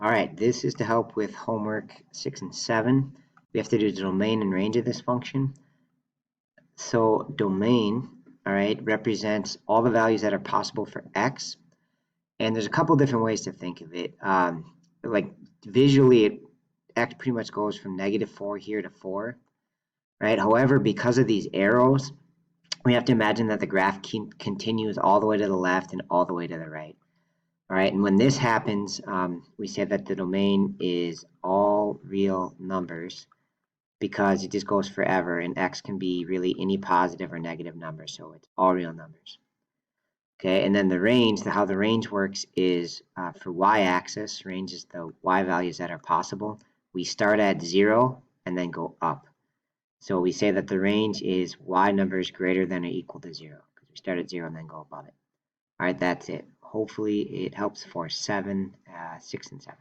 All right, this is to help with homework 6 and 7. We have to do the domain and range of this function. So domain, all right, represents all the values that are possible for x. And there's a couple different ways to think of it. Like visually, x pretty much goes from -4 here to 4, right? However, because of these arrows, we have to imagine that the graph continues all the way to the left and all the way to the right. All right, and when this happens, we say that the domain is all real numbers because it just goes forever, and x can be really any positive or negative number, so it's all real numbers. Okay, and then the range, how the range works is for y-axis, range is the y values that are possible. We start at 0 and then go up. So we say that the range is y numbers greater than or equal to 0, because we start at 0 and then go above it. All right, that's it. Hopefully it helps for 7, 6, and 7.